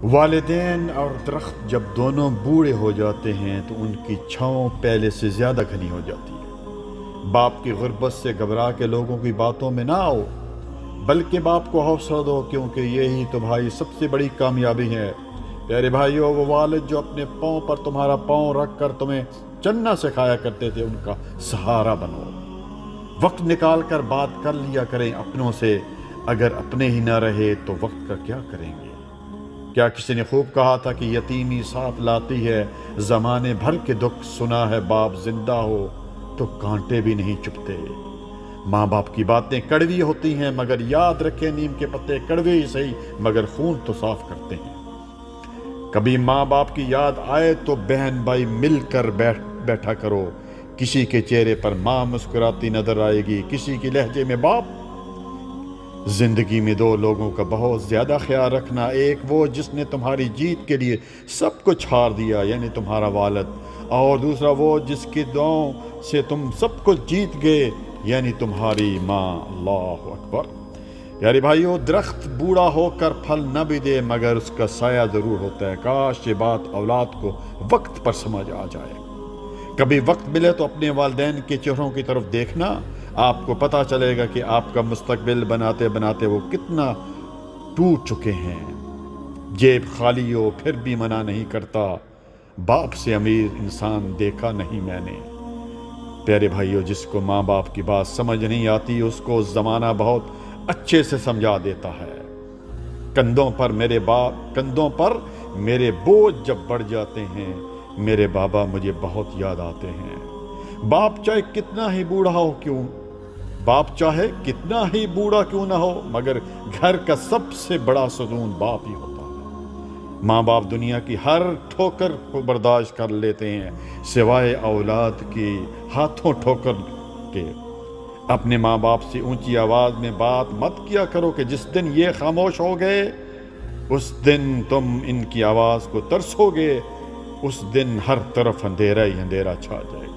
والدین اور درخت جب دونوں بوڑھے ہو جاتے ہیں تو ان کی چھاؤں پہلے سے زیادہ گھنی ہو جاتی ہے۔ باپ کی غربت سے گھبرا کے لوگوں کی باتوں میں نہ آؤ، بلکہ باپ کو حوصلہ دو، کیونکہ یہی تمہاری سب سے بڑی کامیابی ہے۔ پیارے بھائیو، وہ والد جو اپنے پاؤں پر تمہارا پاؤں رکھ کر تمہیں چلنا سکھایا کرتے تھے، ان کا سہارا بنو۔ وقت نکال کر بات کر لیا کریں اپنوں سے، اگر اپنے ہی نہ رہے تو وقت کا کیا کریں گے؟ کیا کسی نے خوب کہا تھا کہ یتیمی ساتھ لاتی ہے زمانے بھر کے دکھ، سنا ہے باپ زندہ ہو تو کانٹے بھی نہیں چبھتے۔ ماں باپ کی باتیں کڑوی ہوتی ہیں، مگر یاد رکھیں نیم کے پتے کڑوے ہی صحیح مگر خون تو صاف کرتے ہیں۔ کبھی ماں باپ کی یاد آئے تو بہن بھائی مل کر بیٹھا کرو، کسی کے چہرے پر ماں مسکراتی نظر آئے گی، کسی کے لہجے میں باپ۔ زندگی میں دو لوگوں کا بہت زیادہ خیال رکھنا، ایک وہ جس نے تمہاری جیت کے لیے سب کچھ ہار دیا یعنی تمہارا والد، اور دوسرا وہ جس کی دعاؤں سے تم سب کچھ جیت گئے یعنی تمہاری ماں۔ اللہ اکبر۔ پیارے بھائیو، درخت بوڑھا ہو کر پھل نہ بھی دے مگر اس کا سایہ ضرور ہوتا ہے۔ کاش یہ بات اولاد کو وقت پر سمجھ آ جائے۔ کبھی وقت ملے تو اپنے والدین کے چہروں کی طرف دیکھنا، آپ کو پتہ چلے گا کہ آپ کا مستقبل بناتے بناتے وہ کتنا ٹوٹ چکے ہیں۔ جیب خالی ہو پھر بھی منع نہیں کرتا، باپ سے امیر انسان دیکھا نہیں میں نے۔ پیارے بھائیو، جس کو ماں باپ کی بات سمجھ نہیں آتی اس کو زمانہ بہت اچھے سے سمجھا دیتا ہے۔ کندھوں پر میرے بوجھ جب بڑھ جاتے ہیں، میرے بابا مجھے بہت یاد آتے ہیں۔ باپ چاہے کتنا ہی بوڑھا کیوں نہ ہو مگر گھر کا سب سے بڑا ستون باپ ہی ہوتا ہے۔ ماں باپ دنیا کی ہر ٹھوکر کو برداشت کر لیتے ہیں سوائے اولاد کی ہاتھوں ٹھوکر کے۔ اپنے ماں باپ سے اونچی آواز میں بات مت کیا کرو کہ جس دن یہ خاموش ہو گئے اس دن تم ان کی آواز کو ترسو گے، اس دن ہر طرف اندھیرا ہی اندھیرا چھا جائے گا۔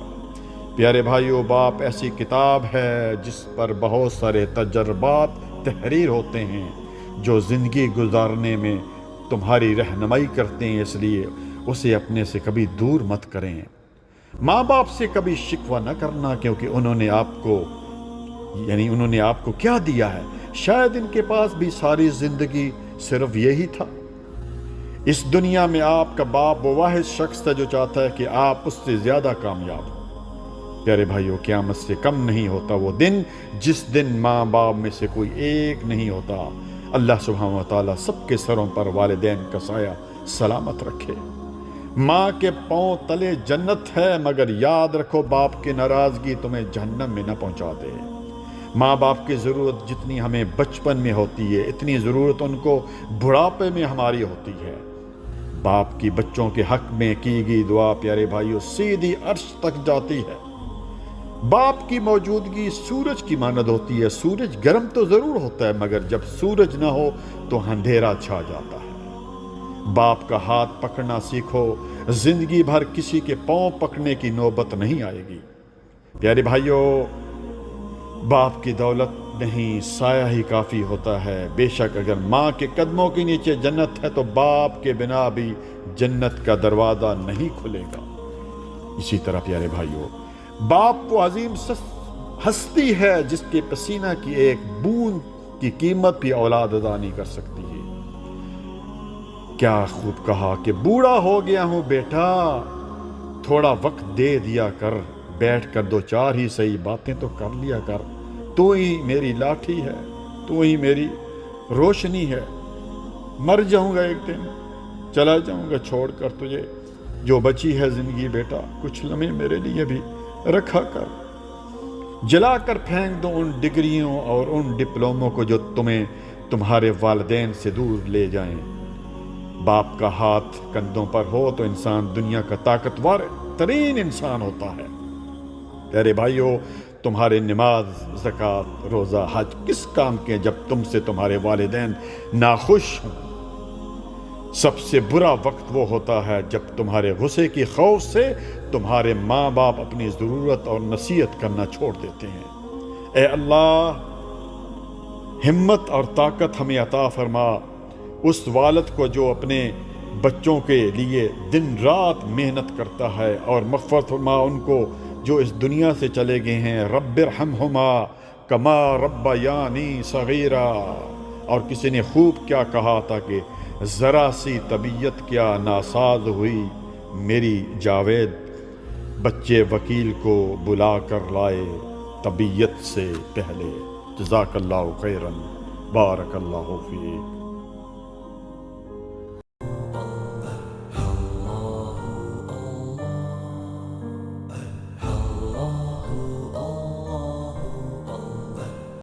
پیارے بھائیو، باپ ایسی کتاب ہے جس پر بہت سارے تجربات تحریر ہوتے ہیں جو زندگی گزارنے میں تمہاری رہنمائی کرتے ہیں، اس لیے اسے اپنے سے کبھی دور مت کریں۔ ماں باپ سے کبھی شکوہ نہ کرنا، کیونکہ انہوں نے آپ کو کیا دیا ہے؟ شاید ان کے پاس بھی ساری زندگی صرف یہی تھا۔ اس دنیا میں آپ کا باپ وہ واحد شخص ہے جو چاہتا ہے کہ آپ اس سے زیادہ کامیاب ہو۔ پیارے بھائیو، قیامت سے کم نہیں ہوتا وہ دن جس دن ماں باپ میں سے کوئی ایک نہیں ہوتا۔ اللہ سبحانہ و تعالیٰ سب کے سروں پر والدین کا سایہ سلامت رکھے۔ ماں کے پاؤں تلے جنت ہے، مگر یاد رکھو باپ کی ناراضگی تمہیں جہنم میں نہ پہنچا دے۔ ماں باپ کی ضرورت جتنی ہمیں بچپن میں ہوتی ہے اتنی ضرورت ان کو بڑھاپے میں ہماری ہوتی ہے۔ باپ کی بچوں کے حق میں کی گئی دعا پیارے بھائیو سیدھی عرش تک جاتی ہے۔ باپ کی موجودگی سورج کی مانند ہوتی ہے۔ سورج گرم تو ضرور ہوتا ہے مگر جب سورج نہ ہو تو اندھیرا چھا جاتا ہے۔ باپ کا ہاتھ پکڑنا سیکھو، زندگی بھر کسی کے پاؤں پکڑنے کی نوبت نہیں آئے گی۔ پیارے بھائیو، باپ کی دولت نہیں سایہ ہی کافی ہوتا ہے۔ بے شک اگر ماں کے قدموں کے نیچے جنت ہے تو باپ کے بنا بھی جنت کا دروازہ نہیں کھلے گا۔ اسی طرح پیارے بھائیو، باپ وہ عظیم ہستی ہے جس کے پسینہ کی ایک بوند کی قیمت بھی اولاد ادا نہیں کر سکتی ہے۔ کیا خوب کہا کہ بوڑھا ہو گیا ہوں بیٹا، تھوڑا وقت دے دیا کر، بیٹھ کر دو چار ہی صحیح باتیں تو کر لیا کر۔ تو ہی میری لاٹھی ہے، تو ہی میری روشنی ہے۔ مر جاؤں گا ایک دن، چلا جاؤں گا چھوڑ کر تجھے، جو بچی ہے زندگی بیٹا کچھ لمحے میرے لیے بھی رکھا کر۔ جلا کر پھینک دو ان ڈگریوں اور ان ڈپلوموں کو جو تمہیں تمہارے والدین سے دور لے جائیں۔ باپ کا ہاتھ کندھوں پر ہو تو انسان دنیا کا طاقتور ترین انسان ہوتا ہے۔ پیارے بھائیو، تمہارے نماز، زکوٰۃ، روزہ، حج کس کام کے جب تم سے تمہارے والدین ناخوش ہوں؟ سب سے برا وقت وہ ہوتا ہے جب تمہارے غصے کی خوف سے تمہارے ماں باپ اپنی ضرورت اور نصیحت کرنا چھوڑ دیتے ہیں۔ اے اللہ، ہمت اور طاقت ہمیں عطا فرما اس والد کو جو اپنے بچوں کے لیے دن رات محنت کرتا ہے، اور مغفرت فرما ان کو جو اس دنیا سے چلے گئے ہیں۔ رب ارحمہما کما ربیانی صغیرا۔ اور کسی نے خوب کیا کہا تھا کہ ذرا سی طبیعت کیا ناساز ہوئی میری جاوید، بچے وکیل کو بلا کر لائے طبیعت سے پہلے۔ جزاک اللہ خیراً، بارک اللہ فیک۔